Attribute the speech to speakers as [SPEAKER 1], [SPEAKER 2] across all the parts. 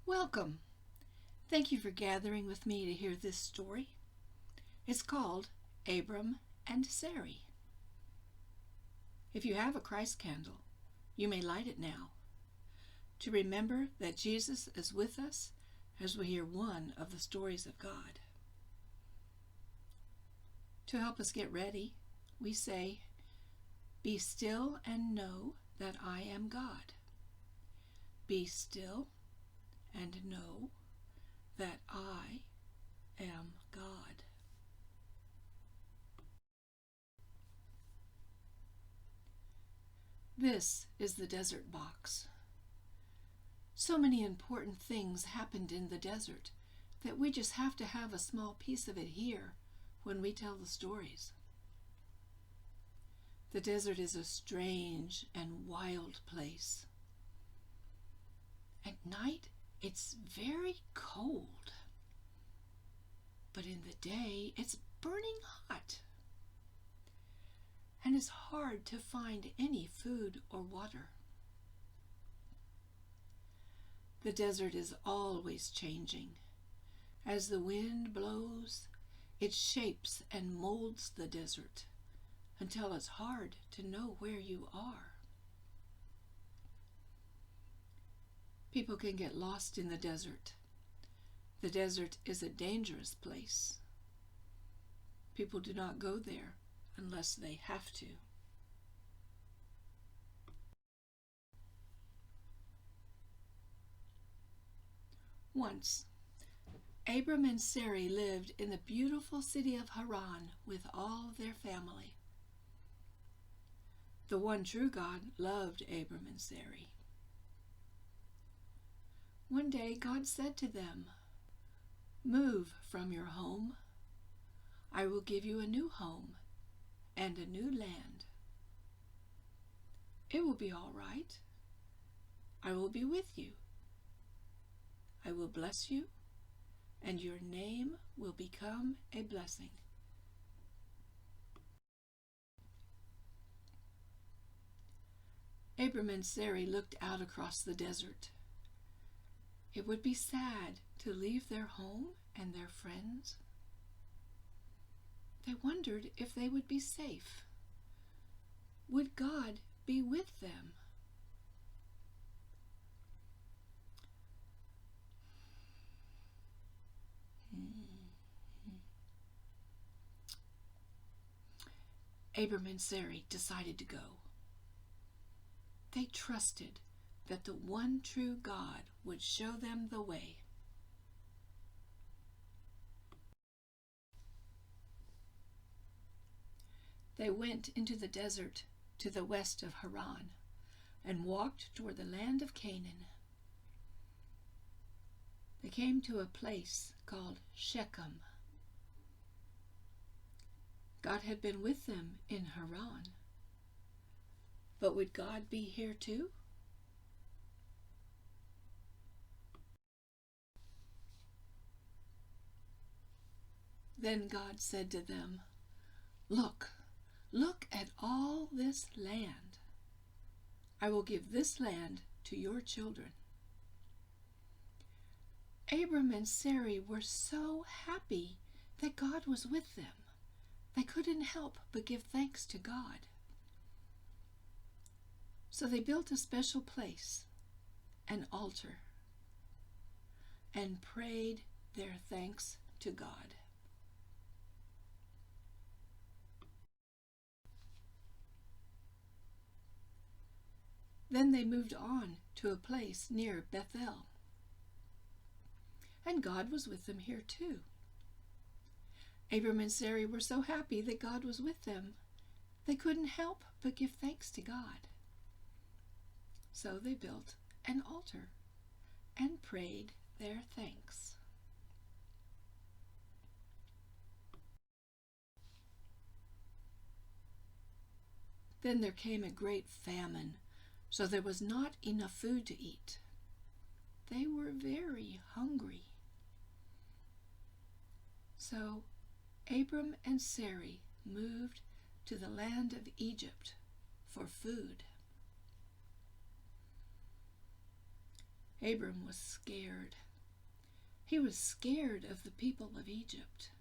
[SPEAKER 1] Welcome. Thank you for gathering with me to hear this story. It's called Abram and Sarai. If you have a Christ candle, you may light it now to remember that Jesus is with us as we hear one of the stories of God. To help us get ready, we say, "Be still and know that I am God. Be still and know that I am God." This is the desert box. So many important things happened in the desert that we just have to have a small piece of it here when we tell the stories. The desert is a strange and wild place. At night, it's very cold, but in the day, it's burning hot, and it's hard to find any food or water. The desert is always changing. As the wind blows, it shapes and molds the desert until it's hard to know where you are. People can get lost in the desert. The desert is a dangerous place. People do not go there unless they have to. Once, Abram and Sarai lived in the beautiful city of Haran with all their family. The one true God loved Abram and Sarai. One day God said to them, "Move from your home. I will give you a new home and a new land. It will be all right. I will be with you. I will bless you, and your name will become a blessing." Abram and Sarai looked out across the desert. It would be sad to leave their home and their friends. They wondered if they would be safe. Would God be with them? Abram and Sarai decided to go. They trusted that the one true God would show them the way. They went into the desert to the west of Haran and walked toward the land of Canaan. They came to a place called Shechem. God had been with them in Haran, but would God be here too? Then God said to them, Look at all this land. I will give this land to your children." Abram and Sarai were so happy that God was with them. They couldn't help but give thanks to God. So they built a special place, an altar, and prayed their thanks to God. Then they moved on to a place near Bethel. And God was with them here too. Abram and Sarai were so happy that God was with them, they couldn't help but give thanks to God. So they built an altar and prayed their thanks. Then there came a great famine, so there was not enough food to eat. They were very hungry. So Abram and Sarai moved to the land of Egypt for food. Abram was scared. He was scared of the people of Egypt.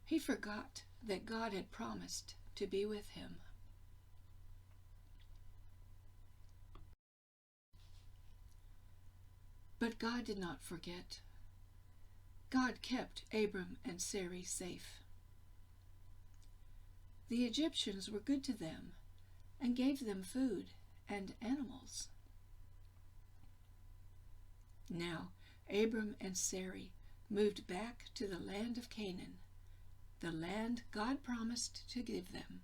[SPEAKER 1] He forgot that God had promised to be with him. But God did not forget. God kept Abram and Sarai safe. The Egyptians were good to them and gave them food and animals. Now Abram and Sarai moved back to the land of Canaan, the land God promised to give them,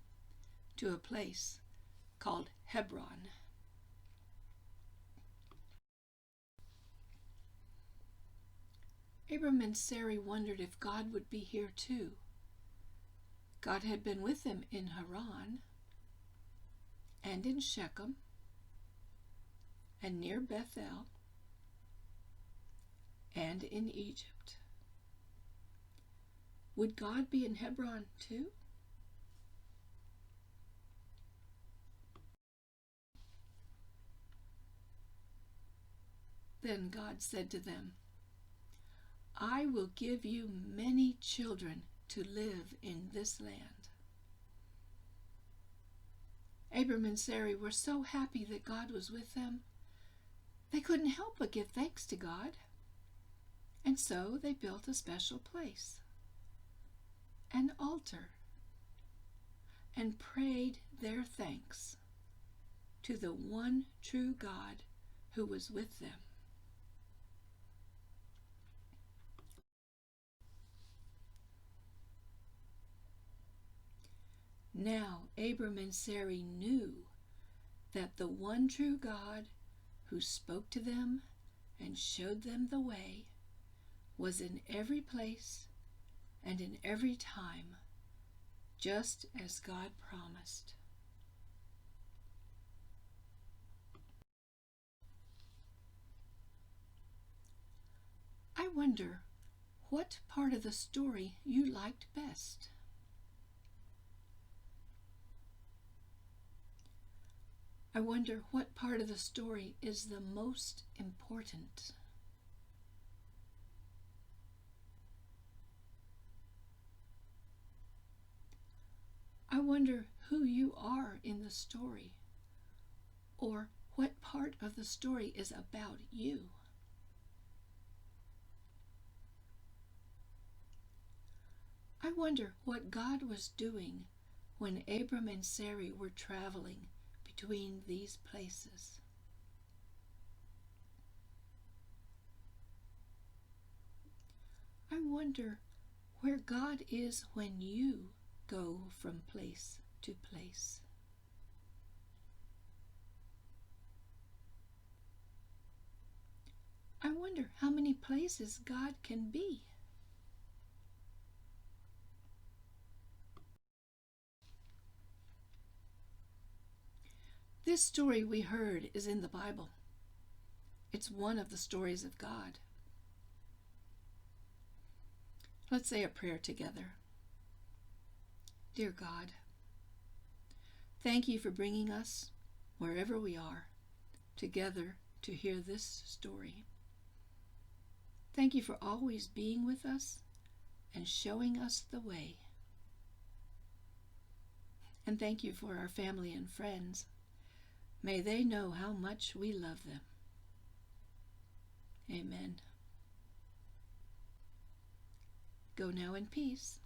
[SPEAKER 1] to a place called Hebron. Abram and Sarai wondered if God would be here too. God had been with them in Haran, and in Shechem, and near Bethel, and in Egypt. Would God be in Hebron too? Then God said to them, I will give you many children to live in this land. Abram and Sarai were so happy that God was with them, they couldn't help but give thanks to God. And so they built a special place, an altar, and prayed their thanks to the one true God who was with them. Now Abram and Sarai knew that the one true God who spoke to them and showed them the way was in every place and in every time, just as God promised. I wonder what part of the story you liked best. I wonder what part of the story is the most important. I wonder who you are in the story, or what part of the story is about you. I wonder what God was doing when Abram and Sarai were traveling between these places. I wonder where God is when you go from place to place. I wonder how many places God can be. This story we heard is in the Bible. It's one of the stories of God. Let's say a prayer together. Dear God, thank you for bringing us, wherever we are, together to hear this story. Thank you for always being with us and showing us the way. And thank you for our family and friends. May they know how much we love them. Amen. Go now in peace.